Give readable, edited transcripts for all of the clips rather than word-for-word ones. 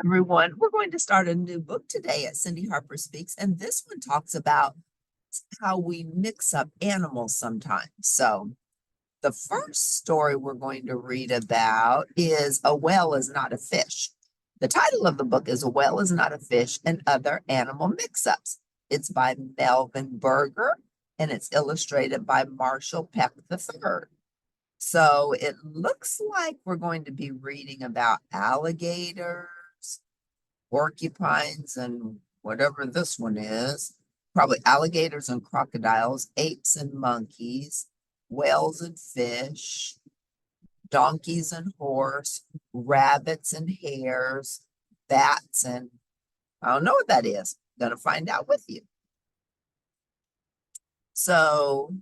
Everyone. We're going to start a new book today at Cindy Harper Speaks, and this one talks about how we mix up animals sometimes. So, the first story we're going to read about is A Whale is Not a Fish. The title of the book is A Whale is Not a Fish and Other Animal Mix-Ups. It's by Melvin Berger, and it's illustrated by Marshall Peck III. So it looks like we're going to be reading about alligators, porcupines, and whatever this one is. Probably alligators and crocodiles, apes and monkeys, whales and fish, donkeys and horse, rabbits and hares, bats, and I don't know what that is. I'm going to find out with you. So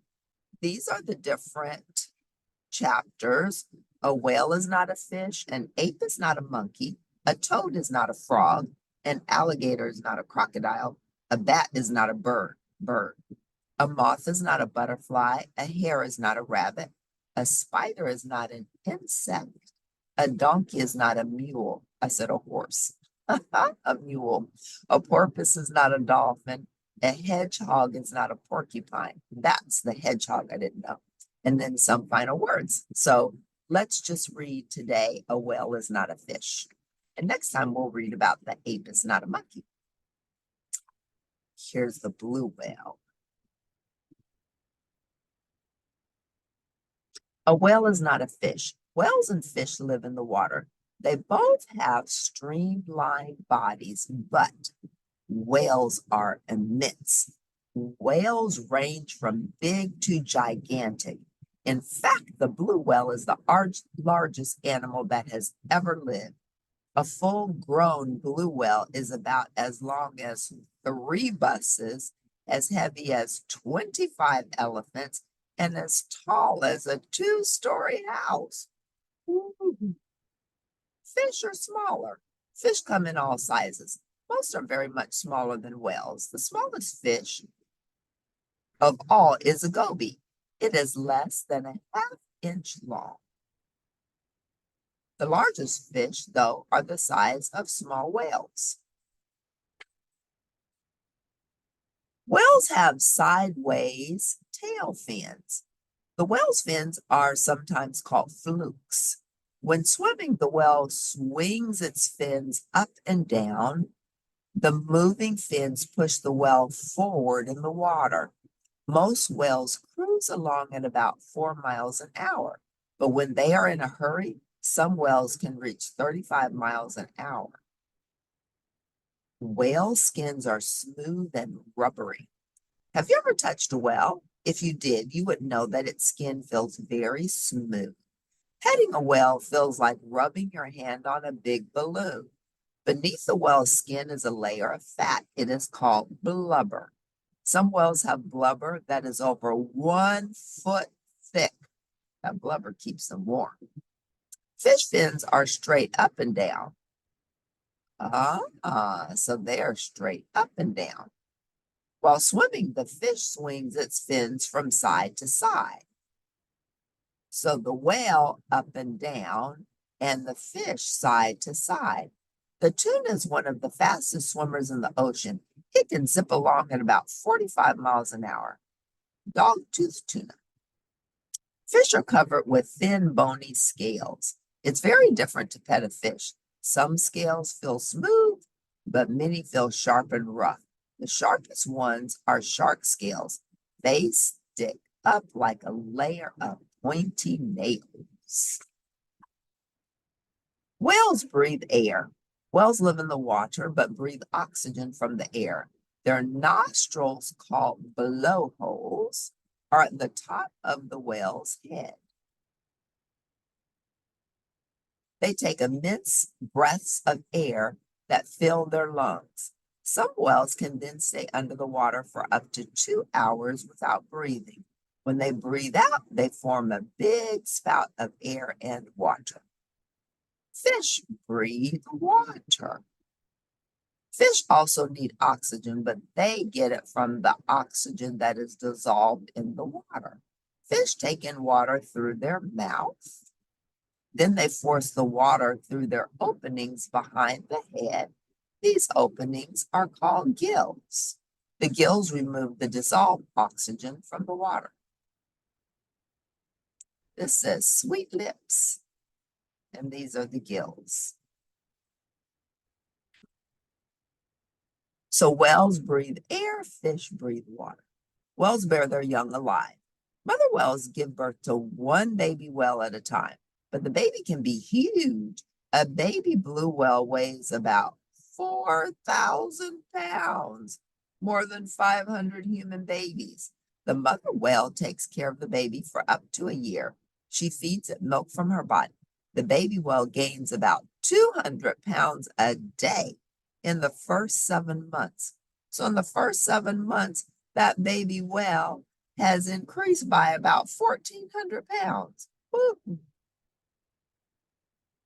these are the different chapters. A whale is not a fish, an ape is not a monkey, a toad is not a frog, an alligator is not a crocodile, a bat is not a bird. A moth is not a butterfly, a hare is not a rabbit, a spider is not an insect, a donkey is not a mule. I said a horse. A mule. A porpoise is not a dolphin. A hedgehog is not a porcupine. That's the hedgehog I didn't know. And then some final words. So let's just read today, A Whale is Not a Fish. And next time we'll read about the ape is not a monkey. Here's the blue whale. A whale is not a fish. Whales and fish live in the water. They both have streamlined bodies, but whales are immense. Whales range from big to gigantic. In fact, the blue whale is the largest animal that has ever lived. A full-grown blue whale is about as long as 3 buses, as heavy as 25 elephants, and as tall as a 2-story house. Ooh. Fish are smaller. Fish come in all sizes. Most are very much smaller than whales. The smallest fish of all is a goby. It is less than a half-inch long. The largest fish, though, are the size of small whales. Whales have sideways tail fins. The whale's fins are sometimes called flukes. When swimming, the whale swings its fins up and down. The moving fins push the whale forward in the water. Most whales cruise along at about 4 miles an hour, but when they are in a hurry, some whales can reach 35 miles an hour. Whale skins are smooth and rubbery. Have you ever touched a whale? If you did, you would know that its skin feels very smooth. Petting a whale feels like rubbing your hand on a big balloon. Beneath the whale's skin is a layer of fat. It is called blubber. Some whales have blubber that is over 1 foot thick. That blubber keeps them warm. Fish fins are straight up and down. So they are straight up and down. While swimming, the fish swings its fins from side to side. So the whale up and down, and the fish side to side. The tuna is one of the fastest swimmers in the ocean. It can zip along at about 45 miles an hour. Dog-toothed tuna. Fish are covered with thin, bony scales. It's very different to pet a fish. Some scales feel smooth, but many feel sharp and rough. The sharpest ones are shark scales. They stick up like a layer of pointy nails. Whales breathe air. Whales live in the water, but breathe oxygen from the air. Their nostrils, called blowholes, are at the top of the whale's head. They take immense breaths of air that fill their lungs. Some whales can then stay under the water for up to 2 hours without breathing. When they breathe out, they form a big spout of air and water. Fish breathe water. Fish also need oxygen, but they get it from the oxygen that is dissolved in the water. Fish take in water through their mouth. Then they force the water through their openings behind the head. These openings are called gills. The gills remove the dissolved oxygen from the water. This says sweet lips, and these are the gills. So whales breathe air, fish breathe water. Whales bear their young alive. Mother whales give birth to one baby whale at a time, but the baby can be huge. A baby blue whale weighs about 4,000 pounds, more than 500 human babies. The mother whale takes care of the baby for up to a year. She feeds it milk from her body. The baby whale gains about 200 pounds a day in the first 7 months. So in the first 7 months, that baby whale has increased by about 1,400 pounds. Woo.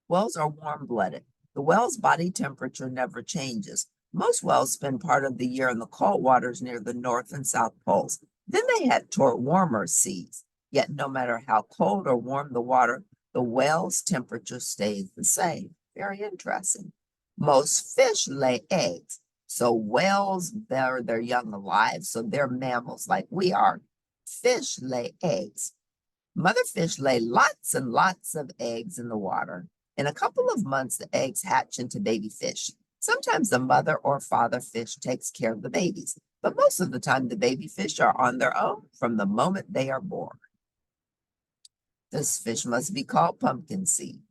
Whales are warm-blooded. The whale's body temperature never changes. Most whales spend part of the year in the cold waters near the North and South poles. Then they head toward warmer seas. Yet no matter how cold or warm the water, the whale's temperature stays the same. Very interesting. Most fish lay eggs. So whales bear their young alive, so they're mammals like we are. Fish lay eggs. Mother fish lay lots and lots of eggs in the water. In a couple of months, the eggs hatch into baby fish. Sometimes the mother or father fish takes care of the babies, but most of the time the baby fish are on their own from the moment they are born. This fish must be called pumpkin seed.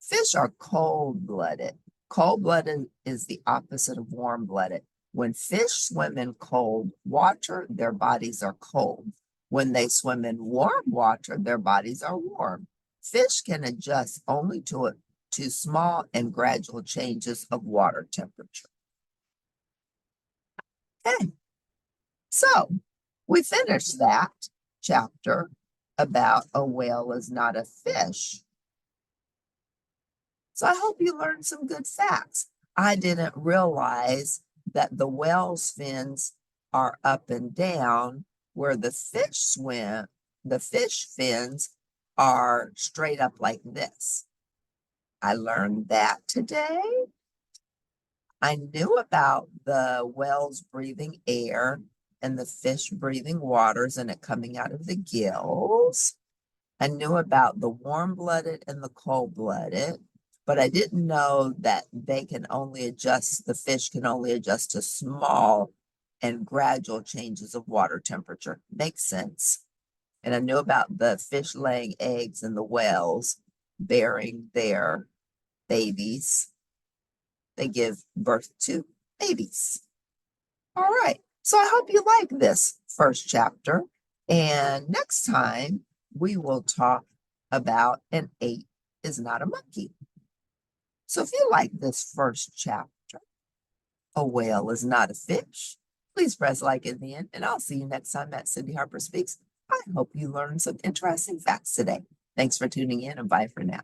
Fish are cold-blooded. Cold-blooded is the opposite of warm-blooded. When fish swim in cold water, their bodies are cold. When they swim in warm water, their bodies are warm. Fish can adjust only to small and gradual changes of water temperature. Okay, so we finished that chapter about a whale is not a fish. So I hope you learned some good facts. I didn't realize that the whale's fins are up and down, where the fish fins are straight up like this. I learned that today. I knew about the whales breathing air and the fish breathing waters and it coming out of the gills. I knew about the warm-blooded and the cold-blooded, but I didn't know that the fish can only adjust to small and gradual changes of water temperature. Makes sense. And I knew about the fish laying eggs and the whales bearing their babies. They give birth to babies. All right. So I hope you like this first chapter. And next time we will talk about an ape is not a monkey. So if you like this first chapter, a whale is not a fish, please press like at the end, and I'll see you next time at Cindy Harper Speaks. I hope you learned some interesting facts today. Thanks for tuning in, and bye for now.